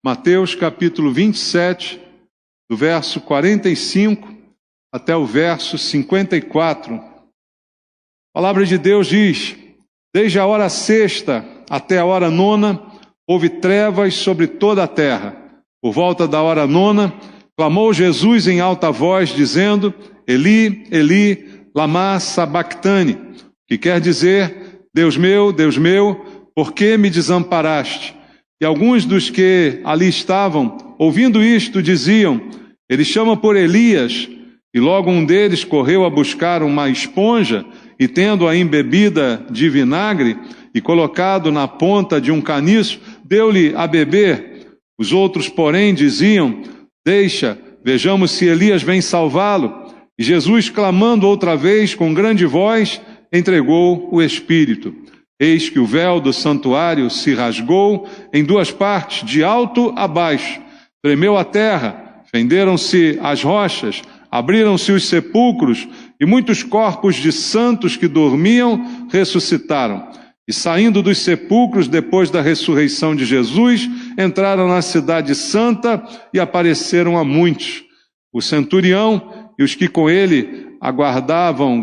Mateus capítulo 27, do verso 45 até o verso 54. A palavra de Deus diz: desde a hora sexta até a hora nona, houve trevas sobre toda a terra. Por volta da hora nona, clamou Jesus em alta voz, dizendo: Eli, Eli, lama sabactani, que quer dizer: Deus meu, por que me desamparaste? E alguns dos que ali estavam, ouvindo isto, diziam: ele chama por Elias. E logo um deles correu a buscar uma esponja, e tendo-a embebida de vinagre, e colocado na ponta de um caniço, deu-lhe a beber. Os outros, porém, diziam: deixa, vejamos se Elias vem salvá-lo. E Jesus, clamando outra vez com grande voz, entregou o Espírito. Eis que o véu do santuário se rasgou em duas partes, de alto a baixo. Tremeu a terra, fenderam-se as rochas, abriram-se os sepulcros, e muitos corpos de santos que dormiam ressuscitaram. E saindo dos sepulcros, depois da ressurreição de Jesus, entraram na cidade santa e apareceram a muitos. O centurião e os que com ele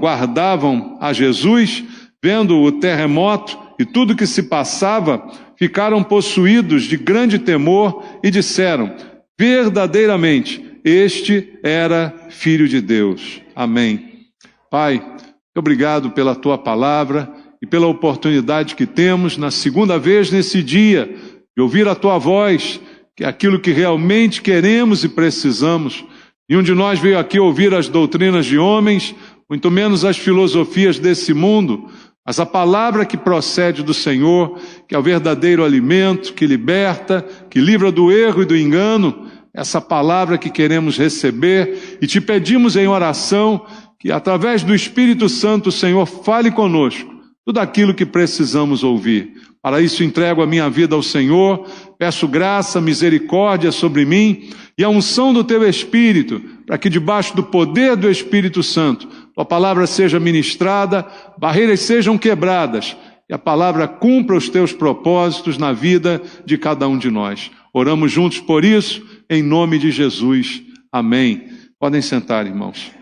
guardavam a Jesus, vendo o terremoto e tudo que se passava, ficaram possuídos de grande temor e disseram: verdadeiramente, este era Filho de Deus. Amém. Pai, muito obrigado pela Tua palavra e pela oportunidade que temos, na segunda vez nesse dia, de ouvir a Tua voz, que é aquilo que realmente queremos e precisamos. Nenhum de nós veio aqui ouvir as doutrinas de homens, muito menos as filosofias desse mundo, mas a palavra que procede do Senhor, que é o verdadeiro alimento, que liberta, que livra do erro e do engano, essa palavra que queremos receber, e te pedimos em oração que através do Espírito Santo o Senhor fale conosco tudo aquilo que precisamos ouvir. Para isso entrego a minha vida ao Senhor, peço graça, misericórdia sobre mim e a unção do Teu Espírito, para que debaixo do poder do Espírito Santo Tua palavra seja ministrada, barreiras sejam quebradas e a palavra cumpra os Teus propósitos na vida de cada um de nós. Oramos juntos por isso, em nome de Jesus. Amém. Podem sentar, irmãos.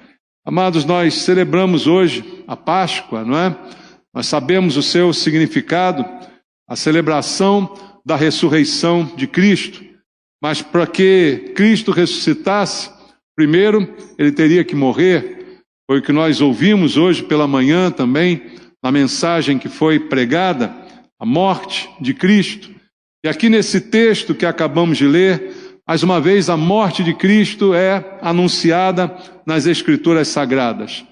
Amados, nós celebramos hoje a Páscoa, não é? Nós sabemos o seu significado, a celebração da ressurreição de Cristo. Mas para que Cristo ressuscitasse, primeiro ele teria que morrer. Foi o que nós ouvimos hoje pela manhã também, na mensagem que foi pregada, a morte de Cristo. E aqui nesse texto que acabamos de ler, mais uma vez a morte de Cristo é anunciada nas Escrituras Sagradas.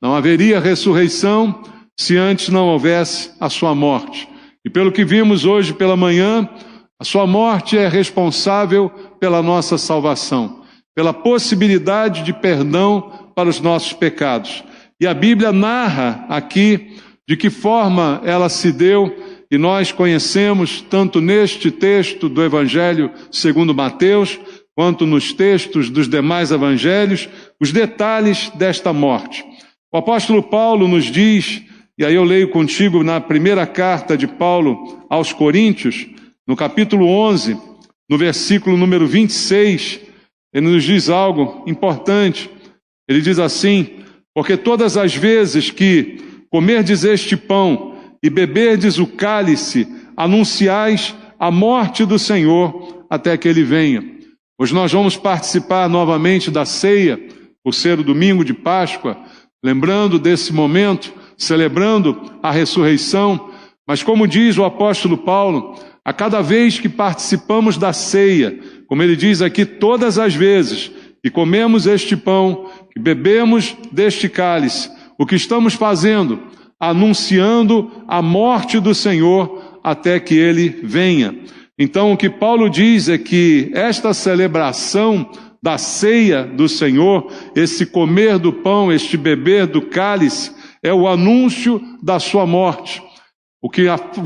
Não haveria ressurreição se antes não houvesse a sua morte. E pelo que vimos hoje pela manhã, a sua morte é responsável pela nossa salvação, pela possibilidade de perdão para os nossos pecados. E a Bíblia narra aqui de que forma ela se deu, e nós conhecemos tanto neste texto do Evangelho segundo Mateus, quanto nos textos dos demais evangelhos, os detalhes desta morte. O apóstolo Paulo nos diz, e aí eu leio contigo na primeira carta de Paulo aos Coríntios, no capítulo 11, no versículo número 26, ele nos diz algo importante. Ele diz assim: porque todas as vezes que comerdes este pão e beberdes o cálice, anunciais a morte do Senhor até que Ele venha. Hoje nós vamos participar novamente da ceia, por ser o domingo de Páscoa, lembrando desse momento, celebrando a ressurreição. Mas como diz o apóstolo Paulo, a cada vez que participamos da ceia, como ele diz aqui, todas as vezes que comemos este pão, que bebemos deste cálice, o que estamos fazendo? Anunciando a morte do Senhor até que Ele venha. Então o que Paulo diz é que esta celebração da ceia do Senhor, esse comer do pão, este beber do cálice, é o anúncio da sua morte. O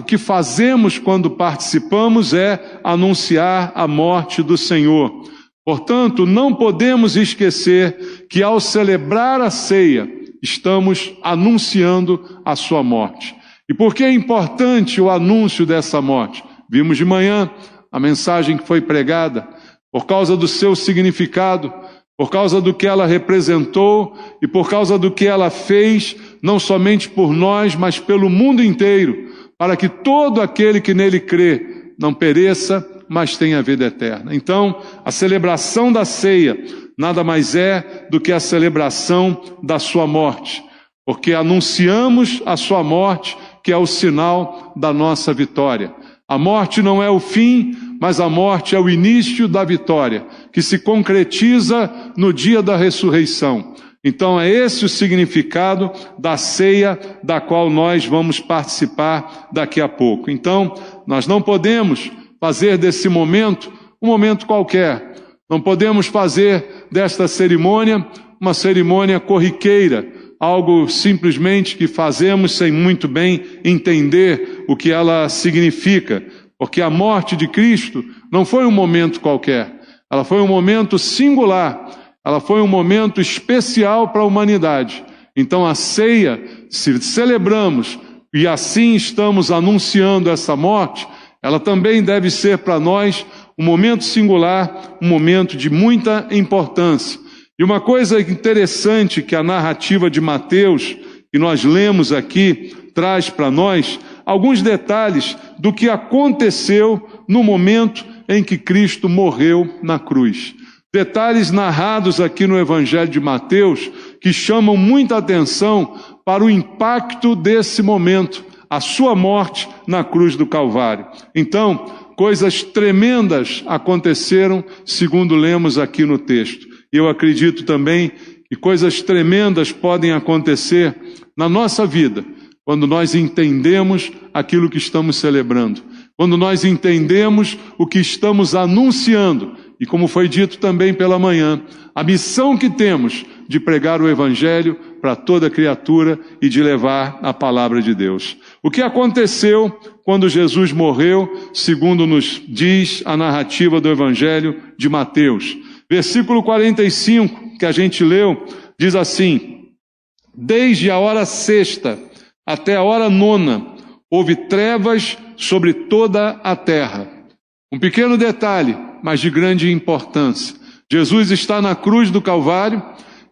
que fazemos quando participamos é anunciar a morte do Senhor. Portanto, não podemos esquecer que ao celebrar a ceia, estamos anunciando a sua morte. E por que é importante o anúncio dessa morte? Vimos de manhã a mensagem que foi pregada, por causa do seu significado, por causa do que ela representou e por causa do que ela fez, não somente por nós, mas pelo mundo inteiro, para que todo aquele que nele crê não pereça, mas tenha vida eterna. Então, a celebração da ceia nada mais é do que a celebração da sua morte, porque anunciamos a sua morte, que é o sinal da nossa vitória. A morte não é o fim, mas a morte é o início da vitória, que se concretiza no dia da ressurreição. Então é esse o significado da ceia da qual nós vamos participar daqui a pouco. Então, nós não podemos fazer desse momento um momento qualquer. Não podemos fazer desta cerimônia uma cerimônia corriqueira, algo simplesmente que fazemos sem muito bem entender o que ela significa, porque a morte de Cristo não foi um momento qualquer, ela foi um momento singular, ela foi um momento especial para a humanidade. Então a ceia, se celebramos e assim estamos anunciando essa morte, ela também deve ser para nós um momento singular, um momento de muita importância. E uma coisa interessante que a narrativa de Mateus, que nós lemos aqui, traz para nós, alguns detalhes do que aconteceu no momento em que Cristo morreu na cruz. Detalhes narrados aqui no Evangelho de Mateus que chamam muita atenção para o impacto desse momento, a sua morte na cruz do Calvário. Então, coisas tremendas aconteceram, segundo lemos aqui no texto. Eu acredito também que coisas tremendas podem acontecer na nossa vida, quando nós entendemos aquilo que estamos celebrando, quando nós entendemos o que estamos anunciando, e como foi dito também pela manhã, a missão que temos de pregar o Evangelho para toda criatura e de levar a palavra de Deus. O que aconteceu quando Jesus morreu, segundo nos diz a narrativa do Evangelho de Mateus? Versículo 45, que a gente leu, diz assim: desde a hora sexta até a hora nona, houve trevas sobre toda a terra. Um pequeno detalhe, mas de grande importância. Jesus está na cruz do Calvário,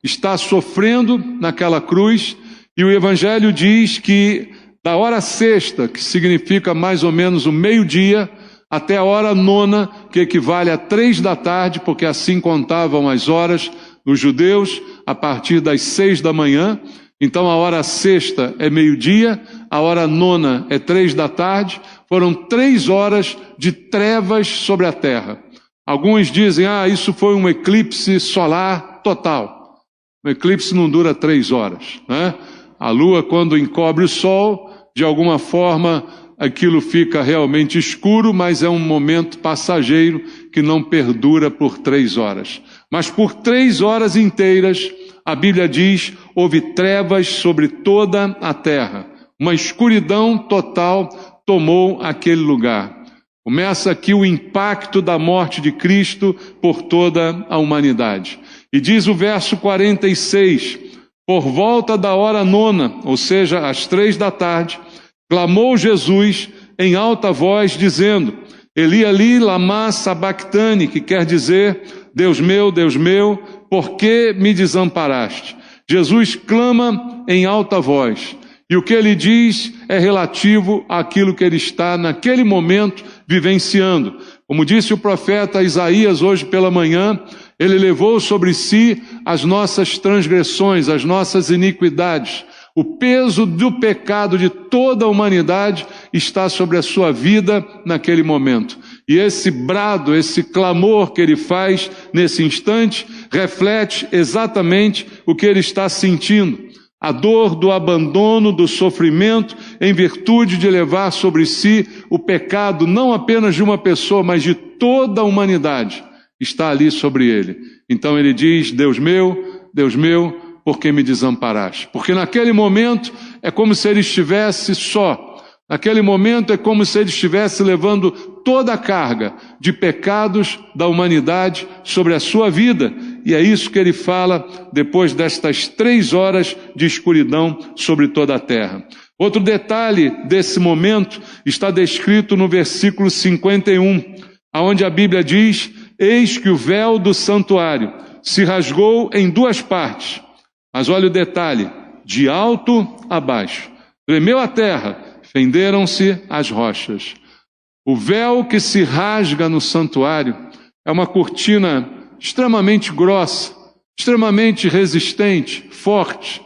está sofrendo naquela cruz, e o Evangelho diz que da hora sexta, que significa mais ou menos o meio-dia, até a hora nona, que equivale a 3 da tarde, porque assim contavam as horas dos judeus, a partir das 6 da manhã. Então a hora sexta é meio-dia, a hora nona é 3 da tarde. Foram 3 horas de trevas sobre a terra. Alguns dizem, isso foi um eclipse solar total. O eclipse não dura 3 horas, né? A lua, quando encobre o sol, de alguma forma aquilo fica realmente escuro, mas é um momento passageiro que não perdura por 3 horas. Mas por 3 horas inteiras, a Bíblia diz, houve trevas sobre toda a terra. Uma escuridão total tomou aquele lugar. Começa aqui o impacto da morte de Cristo por toda a humanidade. E diz o verso 46, por volta da hora nona, ou seja, às 3 da tarde, clamou Jesus em alta voz, dizendo, Eli, Eli, lama sabactani, que quer dizer, Deus meu, por que me desamparaste? Jesus clama em alta voz, e o que ele diz é relativo àquilo que ele está naquele momento vivenciando. Como disse o profeta Isaías hoje pela manhã, ele levou sobre si as nossas transgressões, as nossas iniquidades. O peso do pecado de toda a humanidade está sobre a sua vida naquele momento. E esse brado, esse clamor que ele faz nesse instante, reflete exatamente o que ele está sentindo. A dor do abandono, do sofrimento, em virtude de levar sobre si o pecado, não apenas de uma pessoa, mas de toda a humanidade, está ali sobre ele. Então ele diz, Deus meu, por que me desamparaste? Porque naquele momento é como se ele estivesse só. Naquele momento é como se ele estivesse levando toda a carga de pecados da humanidade sobre a sua vida. E é isso que ele fala depois destas 3 horas de escuridão sobre toda a terra. Outro detalhe desse momento está descrito no versículo 51. aonde a Bíblia diz: eis que o véu do santuário se rasgou em duas partes. Mas olha o detalhe: de alto a baixo. Tremeu a terra, fenderam-se as rochas. O véu que se rasga no santuário é uma cortina extremamente grossa, extremamente resistente, forte,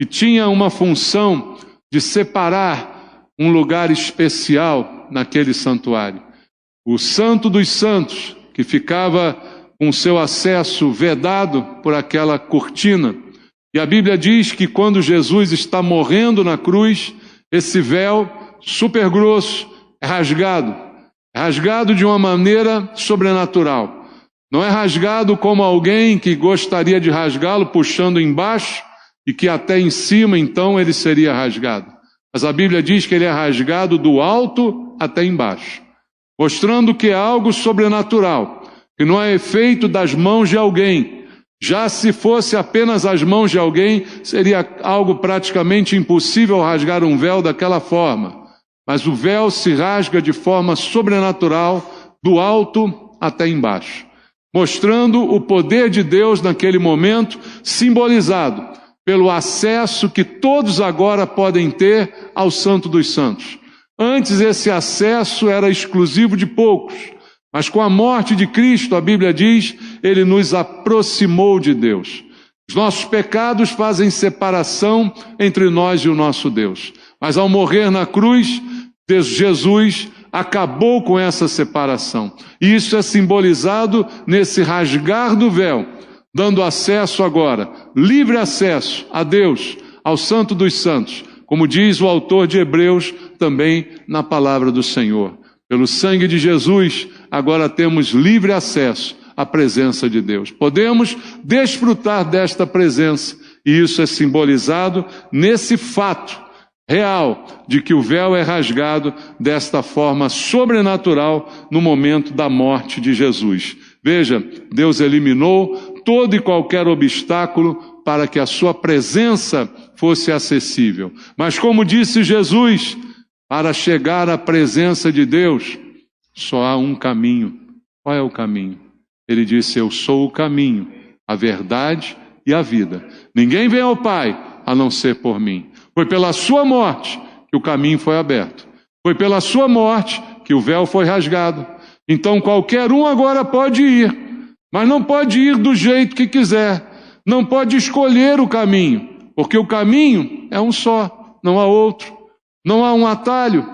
e tinha uma função de separar um lugar especial naquele santuário. O Santo dos Santos, que ficava com seu acesso vedado por aquela cortina. E a Bíblia diz que quando Jesus está morrendo na cruz, esse véu super grosso é rasgado de uma maneira sobrenatural. Não é rasgado como alguém que gostaria de rasgá-lo puxando embaixo e que até em cima então ele seria rasgado. Mas a Bíblia diz que ele é rasgado do alto até embaixo, mostrando que é algo sobrenatural, que não é efeito das mãos de alguém. Já se fosse apenas as mãos de alguém, seria algo praticamente impossível rasgar um véu daquela forma. Mas o véu se rasga de forma sobrenatural, do alto até embaixo, mostrando o poder de Deus naquele momento, simbolizado pelo acesso que todos agora podem ter ao Santo dos Santos. Antes esse acesso era exclusivo de poucos, mas com a morte de Cristo, a Bíblia diz, ele nos aproximou de Deus. Os nossos pecados fazem separação entre nós e o nosso Deus. Mas ao morrer na cruz, Jesus acabou com essa separação. E isso é simbolizado nesse rasgar do véu, dando acesso agora, livre acesso a Deus, ao Santo dos Santos, como diz o autor de Hebreus também na palavra do Senhor. Pelo sangue de Jesus, agora temos livre acesso à presença de Deus. Podemos desfrutar desta presença, e isso é simbolizado nesse fato real de que o véu é rasgado desta forma sobrenatural no momento da morte de Jesus. Veja, Deus eliminou todo e qualquer obstáculo para que a sua presença fosse acessível. Mas como disse Jesus, para chegar à presença de Deus, só há um caminho. Qual é o caminho? Ele disse: eu sou o caminho, a verdade e a vida. Ninguém vem ao Pai a não ser por mim. Foi pela sua morte que o caminho foi aberto. Foi pela sua morte que o véu foi rasgado. Então qualquer um agora pode ir, mas não pode ir do jeito que quiser. Não pode escolher o caminho, porque o caminho é um só, não há outro. Não há um atalho,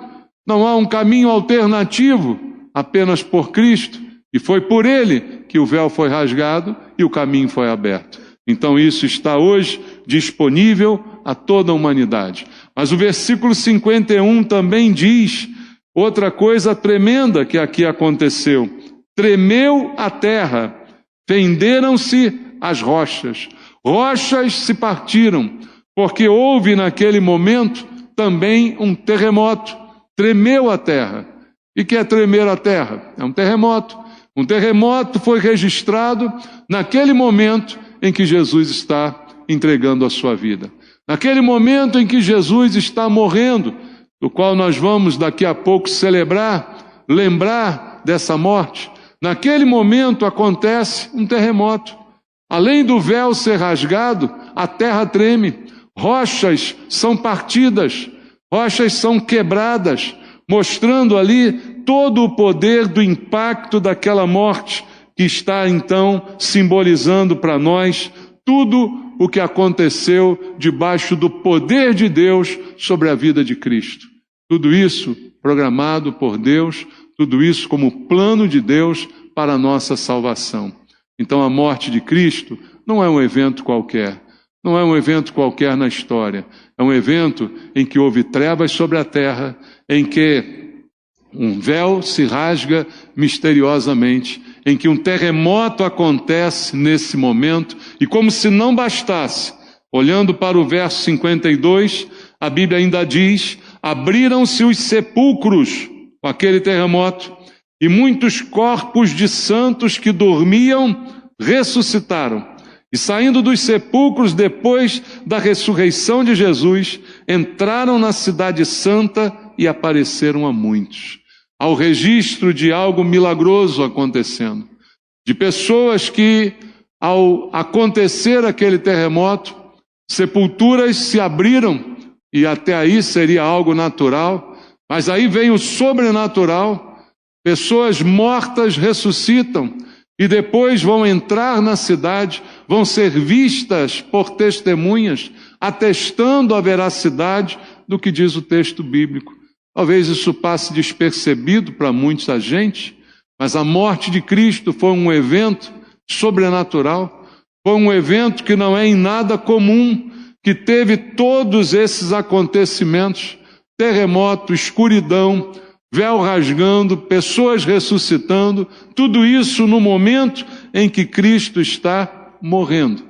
não há um caminho alternativo, apenas por Cristo. E foi por Ele que o véu foi rasgado e o caminho foi aberto. Então isso está hoje disponível a toda a humanidade. Mas o versículo 51 também diz outra coisa tremenda que aqui aconteceu. Tremeu a terra, fenderam-se as rochas. Rochas se partiram, porque houve naquele momento também um terremoto. Tremeu a terra. E que é tremer a terra? É um terremoto. Um terremoto foi registrado naquele momento em que Jesus está entregando a sua vida. Naquele momento em que Jesus está morrendo, do qual nós vamos daqui a pouco celebrar, lembrar dessa morte. Naquele momento acontece um terremoto. Além do véu ser rasgado, a terra treme. Rochas são partidas, rochas são quebradas, mostrando ali todo o poder do impacto daquela morte, que está então simbolizando para nós tudo o que aconteceu debaixo do poder de Deus sobre a vida de Cristo. Tudo isso programado por Deus, tudo isso como plano de Deus para a nossa salvação. Então a morte de Cristo não é um evento qualquer. Não é um evento qualquer na história. É um evento em que houve trevas sobre a terra, em que um véu se rasga misteriosamente, em que um terremoto acontece nesse momento, e como se não bastasse, olhando para o verso 52, a Bíblia ainda diz: abriram-se os sepulcros com aquele terremoto, e muitos corpos de santos que dormiam ressuscitaram. E saindo dos sepulcros depois da ressurreição de Jesus, entraram na cidade santa e apareceram a muitos. ao registro de algo milagroso acontecendo, de pessoas que, ao acontecer aquele terremoto, sepulturas se abriram, e até aí seria algo natural, mas aí vem o sobrenatural, pessoas mortas ressuscitam, e depois vão entrar na cidade, vão ser vistas por testemunhas, atestando a veracidade do que diz o texto bíblico. Talvez isso passe despercebido para muita gente, mas a morte de Cristo foi um evento sobrenatural, foi um evento que não é em nada comum, que teve todos esses acontecimentos, terremoto, escuridão, véu rasgando, pessoas ressuscitando, tudo isso no momento em que Cristo está morrendo,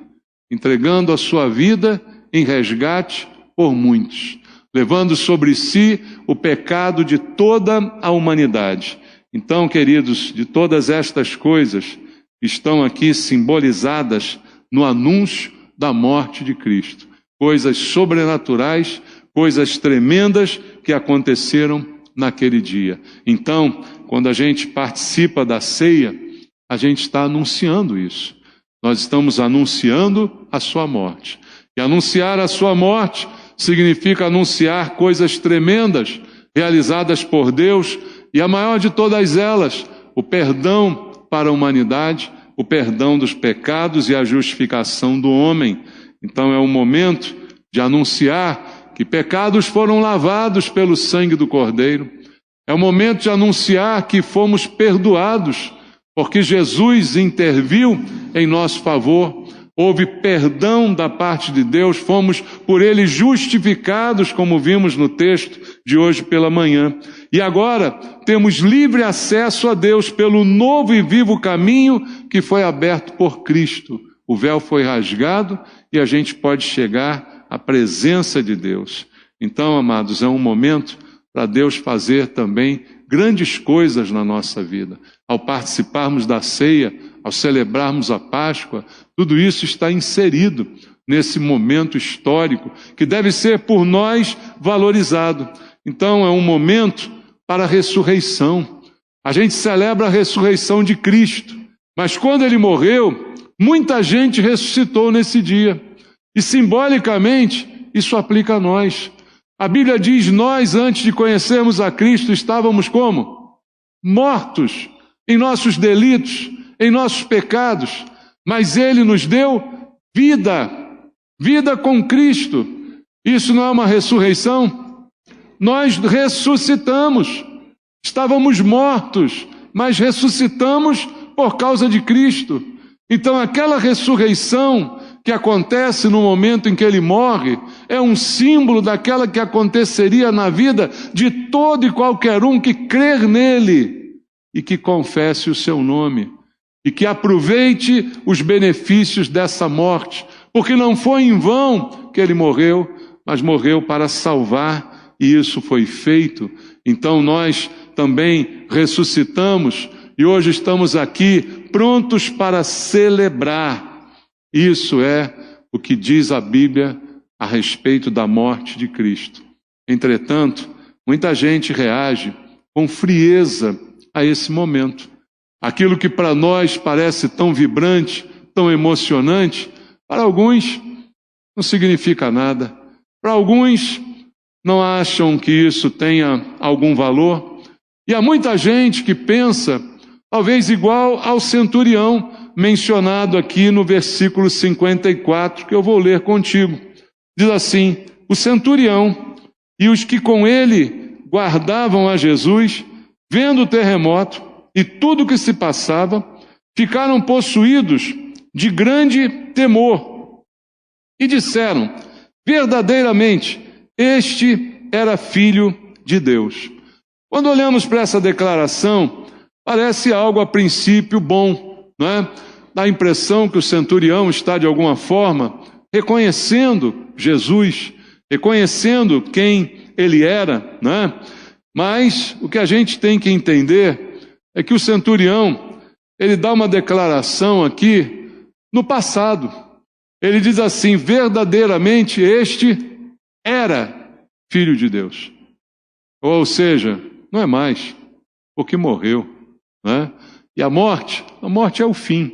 entregando a sua vida em resgate por muitos, levando sobre si o pecado de toda a humanidade. Então, queridos, de todas estas coisas estão aqui simbolizadas no anúncio da morte de Cristo. Coisas sobrenaturais, coisas tremendas que aconteceram naquele dia. Então, quando a gente participa da ceia, a gente está anunciando isso. Nós estamos anunciando a sua morte. E anunciar a sua morte significa anunciar coisas tremendas realizadas por Deus, e a maior de todas elas, o perdão para a humanidade, o perdão dos pecados e a justificação do homem. Então é um momento de anunciar que pecados foram lavados pelo sangue do Cordeiro. É o momento de anunciar que fomos perdoados, porque Jesus interviu em nosso favor. Houve perdão da parte de Deus, fomos por Ele justificados, como vimos no texto de hoje pela manhã. E agora temos livre acesso a Deus pelo novo e vivo caminho que foi aberto por Cristo. O véu foi rasgado e a gente pode chegar à presença de Deus. Então, amados, é um momento para Deus fazer também grandes coisas na nossa vida. Ao participarmos da ceia, ao celebrarmos a Páscoa, tudo isso está inserido nesse momento histórico que deve ser por nós valorizado. Então é um momento para a ressurreição. A gente celebra a ressurreição de Cristo, mas quando Ele morreu, muita gente ressuscitou nesse dia. E simbolicamente, isso aplica a nós. A Bíblia diz, nós antes de conhecermos a Cristo estávamos como? Mortos em nossos delitos, em nossos pecados, mas Ele nos deu vida, vida com Cristo. Isso não é uma ressurreição? Nós ressuscitamos, estávamos mortos, mas ressuscitamos por causa de Cristo. Então aquela ressurreição que acontece no momento em que Ele morre, é um símbolo daquela que aconteceria na vida de todo e qualquer um que crer nele e que confesse o seu nome. E que aproveite os benefícios dessa morte, porque não foi em vão que Ele morreu, mas morreu para salvar, e isso foi feito. Então nós também ressuscitamos, e hoje estamos aqui prontos para celebrar. Isso é o que diz a Bíblia a respeito da morte de Cristo. Entretanto, muita gente reage com frieza a esse momento. Aquilo que para nós parece tão vibrante, tão emocionante, para alguns não significa nada. Para alguns não acham que isso tenha algum valor. E há muita gente que pensa, talvez igual ao centurião, mencionado aqui no versículo 54, que eu vou ler contigo. Diz assim, o centurião e os que com ele guardavam a Jesus, vendo o terremoto e tudo o que se passava, ficaram possuídos de grande temor e disseram, verdadeiramente, este era filho de Deus. Quando olhamos para essa declaração, parece algo a princípio bom, não é? Dá a impressão que o centurião está de alguma forma reconhecendo Jesus, reconhecendo quem ele era, não é? Mas o que a gente tem que entender é que o centurião, ele dá uma declaração aqui no passado. Ele diz assim, verdadeiramente este era filho de Deus. Ou seja, não é mais. porque morreu, né? E a morte é o fim.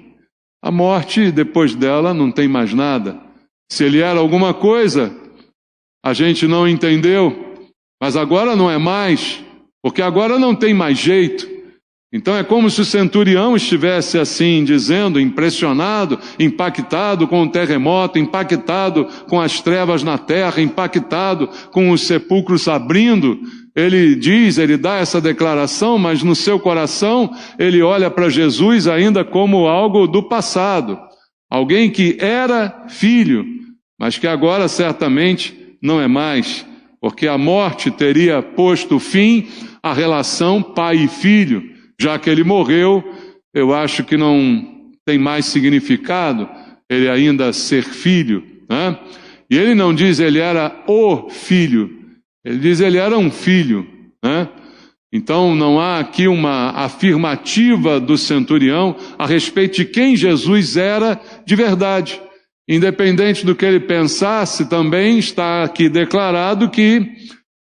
A morte, depois dela, não tem mais nada. Se ele era alguma coisa, a gente não entendeu, mas agora não é mais, porque agora não tem mais jeito. Então é como se o centurião estivesse assim, dizendo, impressionado, impactado com o terremoto, impactado com as trevas na terra, impactado com os sepulcros abrindo. Ele dá essa declaração, mas no seu coração ele olha para Jesus ainda como algo do passado. Alguém que era filho, mas que agora certamente não é mais, porque a morte teria posto fim à relação pai e filho. Já que ele morreu, eu acho que não tem mais significado ele ainda ser filho, né? E ele não diz ele era o filho, ele diz ele era um filho, né? Então não há aqui uma afirmativa do centurião a respeito de quem Jesus era de verdade. Independente do que ele pensasse, também está aqui declarado que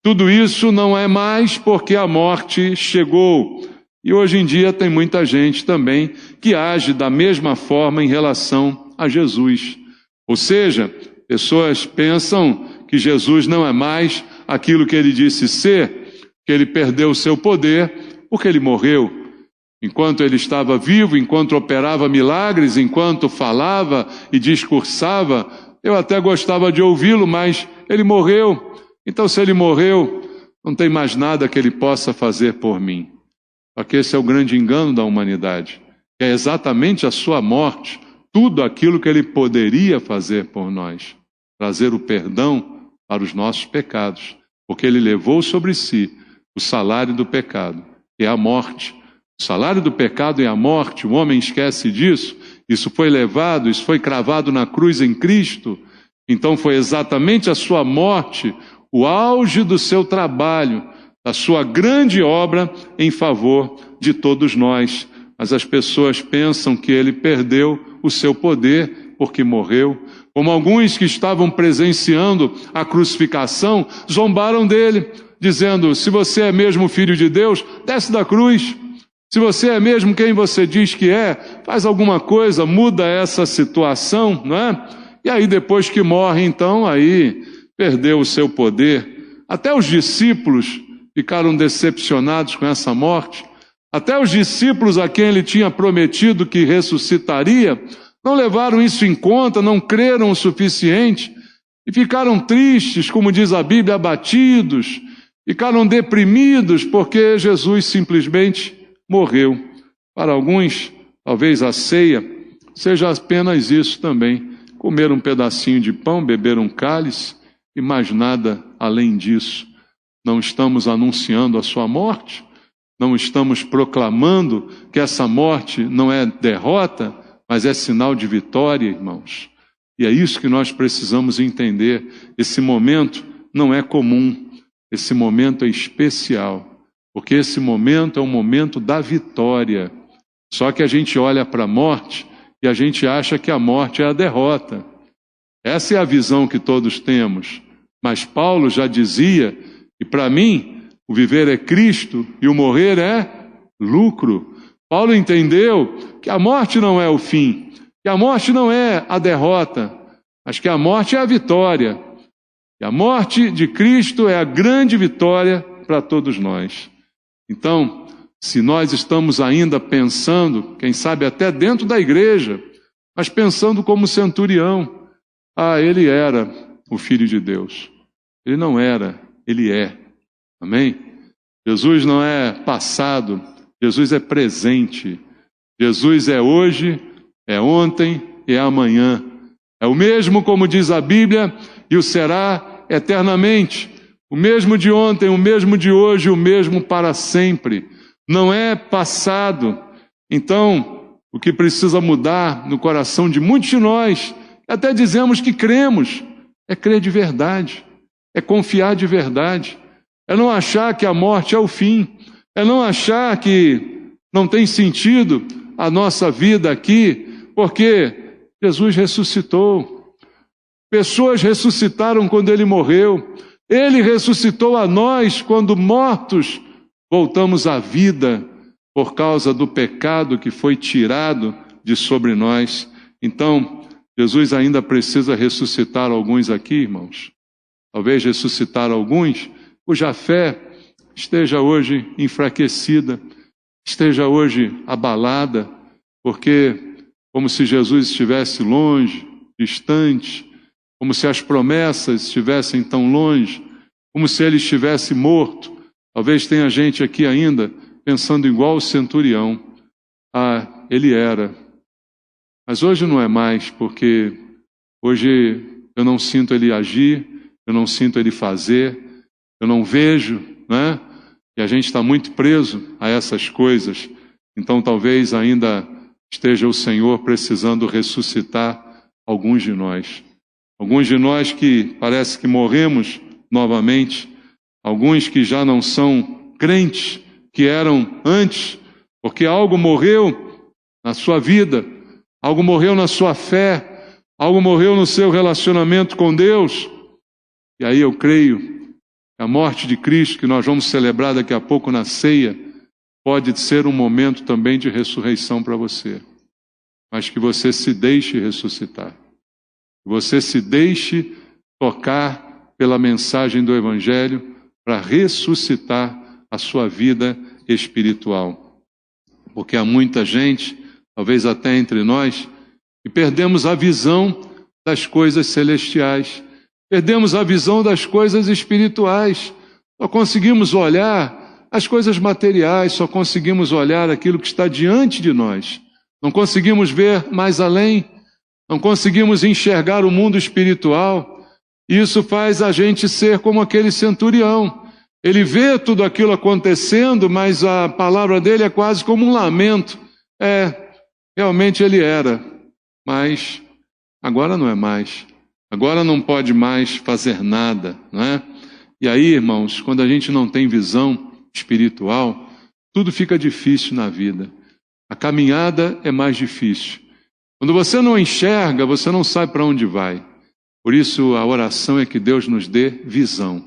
tudo isso não é mais porque a morte chegou. E hoje em dia tem muita gente também que age da mesma forma em relação a Jesus. Ou seja, pessoas pensam que Jesus não é mais aquilo que ele disse ser, que ele perdeu o seu poder porque ele morreu. Enquanto ele estava vivo, enquanto operava milagres, enquanto falava e discursava, eu até gostava de ouvi-lo, mas ele morreu. Então, se ele morreu, não tem mais nada que ele possa fazer por mim. Porque esse é o grande engano da humanidade. É exatamente a sua morte, tudo aquilo que ele poderia fazer por nós. Trazer o perdão para os nossos pecados. Porque ele levou sobre si o salário do pecado, que é a morte. O salário do pecado é a morte, o homem esquece disso. Isso foi levado, isso foi cravado na cruz em Cristo. Então foi exatamente a sua morte, o auge do seu trabalho, a sua grande obra em favor de todos nós. Mas as pessoas pensam que ele perdeu o seu poder porque morreu. Como alguns que estavam presenciando a crucificação, zombaram dele, dizendo, se você é mesmo filho de Deus, desce da cruz. Se você é mesmo quem você diz que é, faz alguma coisa, muda essa situação, não é? E aí depois que morre, então, aí perdeu o seu poder. Até os discípulos ficaram decepcionados com essa morte. Até os discípulos a quem ele tinha prometido que ressuscitaria, não levaram isso em conta, não creram o suficiente e ficaram tristes, como diz a Bíblia, abatidos, ficaram deprimidos porque Jesus simplesmente morreu. Para alguns, talvez a ceia seja apenas isso também, comer um pedacinho de pão, beber um cálice e mais nada além disso. Não estamos anunciando a sua morte, não estamos proclamando que essa morte não é derrota, mas é sinal de vitória, irmãos. E é isso que nós precisamos entender. Esse momento não é comum, esse momento é especial, porque esse momento é o momento da vitória. Só que a gente olha para a morte e a gente acha que a morte é a derrota. Essa é a visão que todos temos. Mas Paulo já dizia, e para mim, o viver é Cristo e o morrer é lucro. Paulo entendeu que a morte não é o fim, que a morte não é a derrota, mas que a morte é a vitória. E a morte de Cristo é a grande vitória para todos nós. Então, se nós estamos ainda pensando, quem sabe até dentro da igreja, mas pensando como centurião, ele era o Filho de Deus. Ele não era, ele é. Amém? Jesus não é passado, Jesus é presente. Jesus é hoje, é ontem e é amanhã. É o mesmo, como diz a Bíblia, e o será eternamente. O mesmo de ontem, o mesmo de hoje, o mesmo para sempre. Não é passado. Então, o que precisa mudar no coração de muitos de nós, até dizemos que cremos, é crer de verdade, é confiar de verdade, é não achar que a morte é o fim, é não achar que não tem sentido a nossa vida aqui, porque Jesus ressuscitou. Pessoas ressuscitaram quando ele morreu. Ele ressuscitou a nós quando mortos voltamos à vida por causa do pecado que foi tirado de sobre nós. Então, Jesus ainda precisa ressuscitar alguns aqui, irmãos. Talvez ressuscitar alguns cuja fé esteja hoje enfraquecida, esteja hoje abalada, porque como se Jesus estivesse longe, distante, como se as promessas estivessem tão longe, como se ele estivesse morto. Talvez tenha gente aqui ainda pensando igual o centurião. Ah, ele era. Mas hoje não é mais, porque hoje eu não sinto ele agir, eu não sinto ele fazer, eu não vejo, né? E a gente está muito preso a essas coisas. Então talvez ainda esteja o Senhor precisando ressuscitar alguns de nós. Alguns de nós que parece que morremos novamente, alguns que já não são crentes, que eram antes, porque algo morreu na sua vida, algo morreu na sua fé, algo morreu no seu relacionamento com Deus. E aí eu creio que a morte de Cristo, que nós vamos celebrar daqui a pouco na ceia, pode ser um momento também de ressurreição para você. Mas que você se deixe ressuscitar. Que você se deixe tocar pela mensagem do Evangelho para ressuscitar a sua vida espiritual. Porque há muita gente, talvez até entre nós, que perdemos a visão das coisas celestiais. Perdemos a visão das coisas espirituais. Só conseguimos olhar as coisas materiais, só conseguimos olhar aquilo que está diante de nós. Não conseguimos ver mais além, não conseguimos enxergar o mundo espiritual. E isso faz a gente ser como aquele centurião. Ele vê tudo aquilo acontecendo, mas a palavra dele é quase como um lamento. Realmente ele era, mas agora não é mais. Agora não pode mais fazer nada, não é? E aí, irmãos, quando a gente não tem visão espiritual, tudo fica difícil na vida. A caminhada é mais difícil. Quando você não enxerga, você não sabe para onde vai. Por isso a oração é que Deus nos dê visão.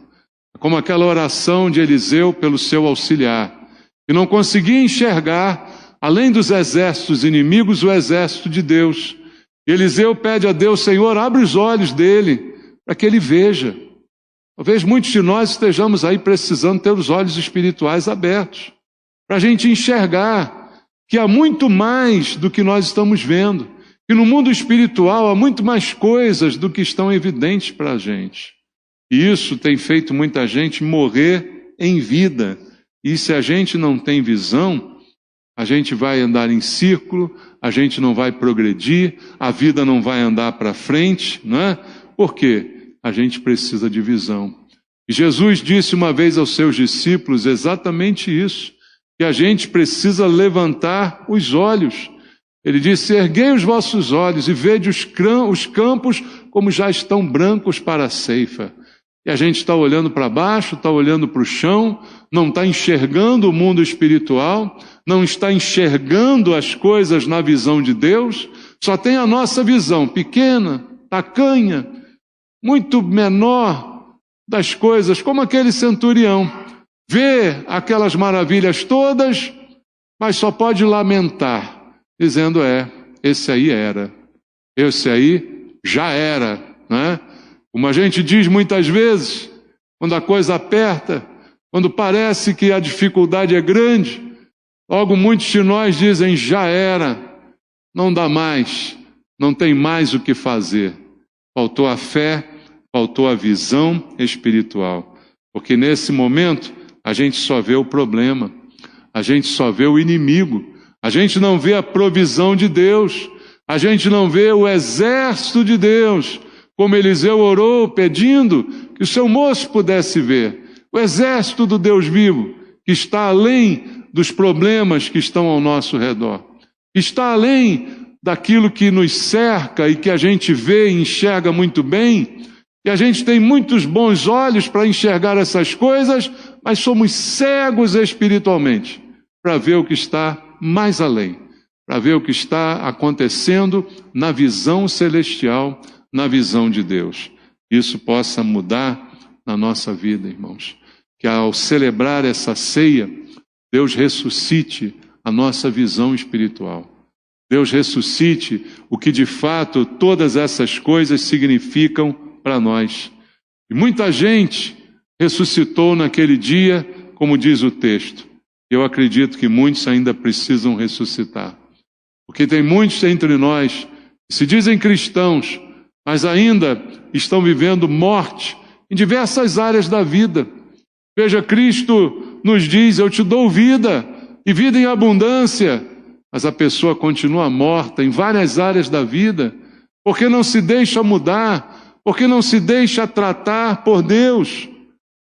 Como aquela oração de Eliseu pelo seu auxiliar, que não conseguia enxergar, além dos exércitos inimigos, o exército de Deus. Eliseu pede a Deus: Senhor, abre os olhos dele, para que ele veja. Talvez muitos de nós estejamos aí precisando ter os olhos espirituais abertos, para a gente enxergar que há muito mais do que nós estamos vendo, que no mundo espiritual há muito mais coisas do que estão evidentes para a gente. E isso tem feito muita gente morrer em vida. E se a gente não tem visão, a gente vai andar em círculo, a gente não vai progredir, a vida não vai andar para frente, não é? Por quê? A gente precisa de visão. E Jesus disse uma vez aos seus discípulos exatamente isso, que a gente precisa levantar os olhos. Ele disse: erguei os vossos olhos e vede os campos como já estão brancos para a ceifa. E a gente está olhando para baixo, está olhando para o chão, não está enxergando o mundo espiritual, não está enxergando as coisas na visão de Deus, só tem a nossa visão pequena, tacanha, muito menor das coisas, como aquele centurião. Vê aquelas maravilhas todas, mas só pode lamentar, dizendo: esse aí era, esse aí já era, né? Como a gente diz muitas vezes, quando a coisa aperta, quando parece que a dificuldade é grande, logo muitos de nós dizem: já era, não dá mais, não tem mais o que fazer. Faltou a fé, faltou a visão espiritual. Porque nesse momento a gente só vê o problema, a gente só vê o inimigo, a gente não vê a provisão de Deus, a gente não vê o exército de Deus, como Eliseu orou pedindo que o seu moço pudesse ver. O exército do Deus vivo, que está além dos problemas que estão ao nosso redor, que está além daquilo que nos cerca e que a gente vê e enxerga muito bem, e a gente tem muitos bons olhos para enxergar essas coisas, mas somos cegos espiritualmente para ver o que está mais além, para ver o que está acontecendo na visão celestial, na visão de Deus. Isso possa mudar na nossa vida, irmãos. Que ao celebrar essa ceia, Deus ressuscite a nossa visão espiritual. Deus ressuscite o que de fato todas essas coisas significam para nós. E muita gente ressuscitou naquele dia, como diz o texto. Eu acredito que muitos ainda precisam ressuscitar. Porque tem muitos entre nós que se dizem cristãos, mas ainda estão vivendo morte em diversas áreas da vida. Veja, Cristo nos diz, eu te dou vida, e vida em abundância. Mas a pessoa continua morta em várias áreas da vida, porque não se deixa mudar, porque não se deixa tratar por Deus.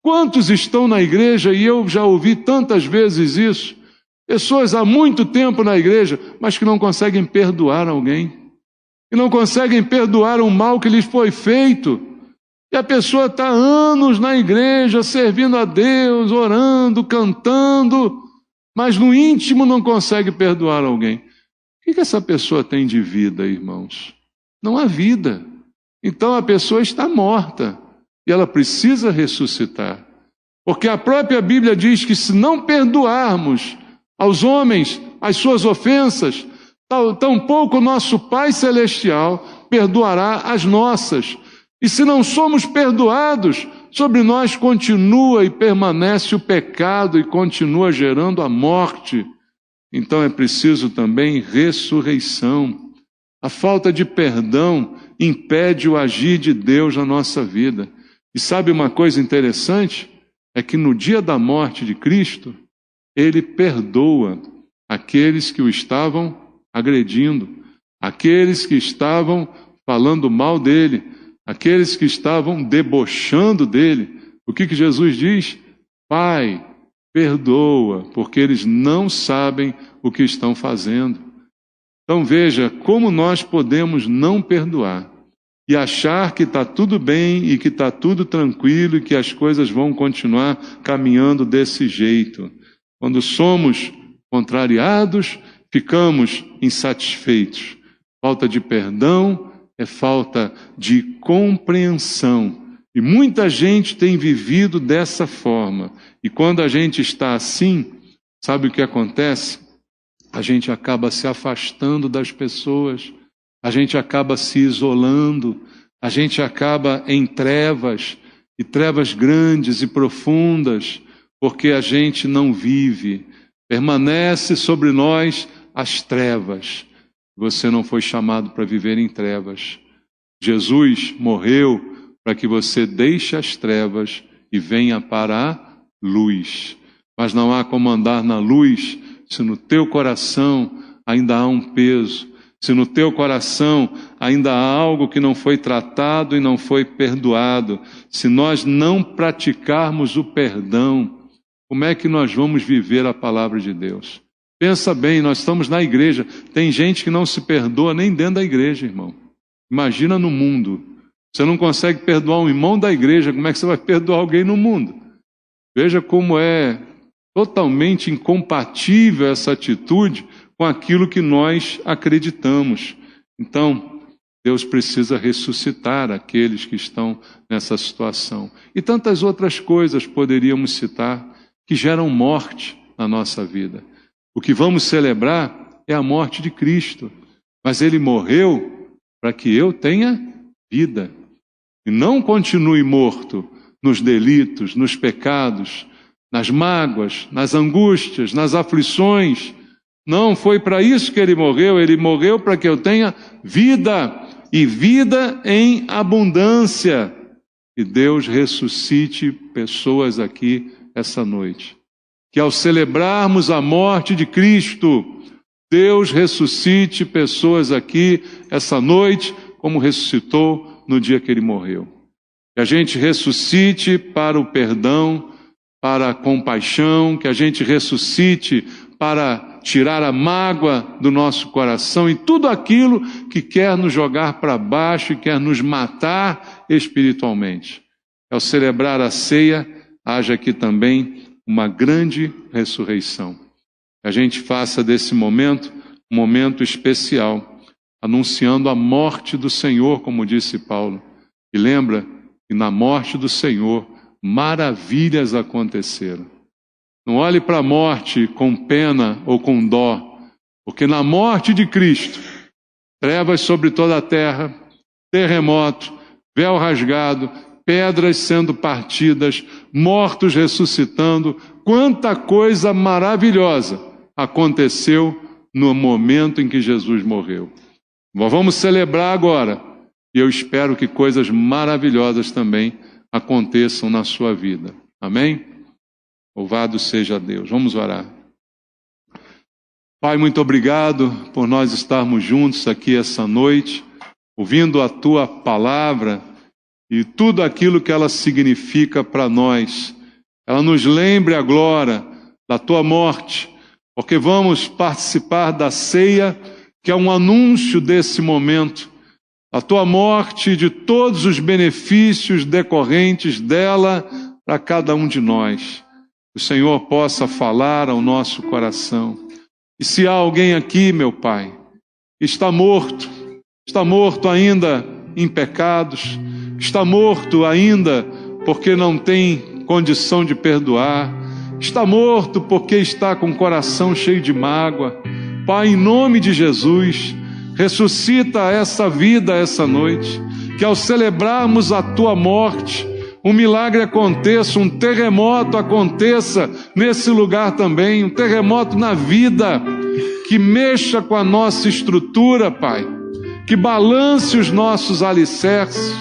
Quantos estão na igreja, e eu já ouvi tantas vezes isso, pessoas há muito tempo na igreja, mas que não conseguem perdoar alguém, que não conseguem perdoar um mal que lhes foi feito. E a pessoa está anos na igreja, servindo a Deus, orando, cantando, mas no íntimo não consegue perdoar alguém. O que essa pessoa tem de vida, irmãos? Não há vida. Então a pessoa está morta e ela precisa ressuscitar. Porque a própria Bíblia diz que se não perdoarmos aos homens as suas ofensas, tampouco o nosso Pai Celestial perdoará as nossas. E se não somos perdoados, sobre nós continua e permanece o pecado e continua gerando a morte. Então é preciso também ressurreição. A falta de perdão impede o agir de Deus na nossa vida. E sabe uma coisa interessante? É que no dia da morte de Cristo, Ele perdoa aqueles que o estavam agredindo, aqueles que estavam falando mal dele, aqueles que estavam debochando dele. O que Jesus diz? Pai, perdoa, porque eles não sabem o que estão fazendo. Então veja como nós podemos não perdoar e achar que está tudo bem e que está tudo tranquilo e que as coisas vão continuar caminhando desse jeito. Quando somos contrariados, ficamos insatisfeitos. Falta de perdão é falta de compreensão. E muita gente tem vivido dessa forma. E quando a gente está assim, sabe o que acontece? A gente acaba se afastando das pessoas, a gente acaba se isolando, a gente acaba em trevas, e trevas grandes e profundas, porque a gente não vive. Permanece sobre nós as trevas. Você não foi chamado para viver em trevas. Jesus morreu para que você deixe as trevas e venha para a luz. Mas não há como andar na luz se no teu coração ainda há um peso, se no teu coração ainda há algo que não foi tratado e não foi perdoado, se nós não praticarmos o perdão, como é que nós vamos viver a palavra de Deus? Pensa bem, nós estamos na igreja, tem gente que não se perdoa nem dentro da igreja, irmão. Imagina no mundo. Você não consegue perdoar um irmão da igreja, como é que você vai perdoar alguém no mundo? Veja como é totalmente incompatível essa atitude com aquilo que nós acreditamos. Então, Deus precisa ressuscitar aqueles que estão nessa situação. E tantas outras coisas poderíamos citar que geram morte na nossa vida. O que vamos celebrar é a morte de Cristo, mas Ele morreu para que eu tenha vida. E não continue morto nos delitos, nos pecados, nas mágoas, nas angústias, nas aflições. Não foi para isso que Ele morreu para que eu tenha vida, e vida em abundância. E Deus ressuscite pessoas aqui essa noite. Que ao celebrarmos a morte de Cristo, Deus ressuscite pessoas aqui essa noite, como ressuscitou no dia que Ele morreu. Que a gente ressuscite para o perdão, para a compaixão, que a gente ressuscite para tirar a mágoa do nosso coração e tudo aquilo que quer nos jogar para baixo e quer nos matar espiritualmente. Ao celebrar a ceia, haja aqui também uma grande ressurreição. Que a gente faça desse momento um momento especial, anunciando a morte do Senhor, como disse Paulo. E lembra que na morte do Senhor, maravilhas aconteceram. Não olhe para a morte com pena ou com dó, porque na morte de Cristo, trevas sobre toda a terra, terremoto, véu rasgado, pedras sendo partidas, mortos ressuscitando, quanta coisa maravilhosa aconteceu no momento em que Jesus morreu. Nós vamos celebrar agora, e eu espero que coisas maravilhosas também aconteçam na sua vida. Amém? Louvado seja Deus. Vamos orar. Pai, muito obrigado por nós estarmos juntos aqui essa noite, ouvindo a Tua palavra e tudo aquilo que ela significa para nós. Ela nos lembre agora da Tua morte, porque vamos participar da ceia, que é um anúncio desse momento, a Tua morte e de todos os benefícios decorrentes dela para cada um de nós. Que o Senhor possa falar ao nosso coração. E se há alguém aqui, meu Pai, que está morto ainda em pecados, está morto ainda porque não tem condição de perdoar, está morto porque está com o coração cheio de mágoa, Pai, em nome de Jesus, ressuscita essa vida essa noite, que ao celebrarmos a Tua morte, um milagre aconteça, um terremoto aconteça nesse lugar também, um terremoto na vida, que mexa com a nossa estrutura, Pai, que balance os nossos alicerces,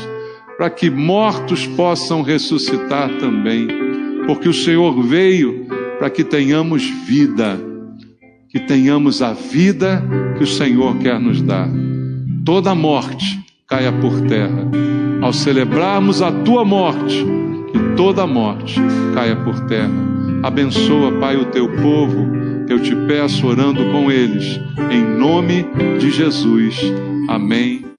para que mortos possam ressuscitar também, porque o Senhor veio para que tenhamos vida, que tenhamos a vida que o Senhor quer nos dar. Toda morte caia por terra. Ao celebrarmos a Tua morte, que toda morte caia por terra. Abençoa, Pai, o Teu povo, que eu te peço orando com eles, em nome de Jesus. Amém.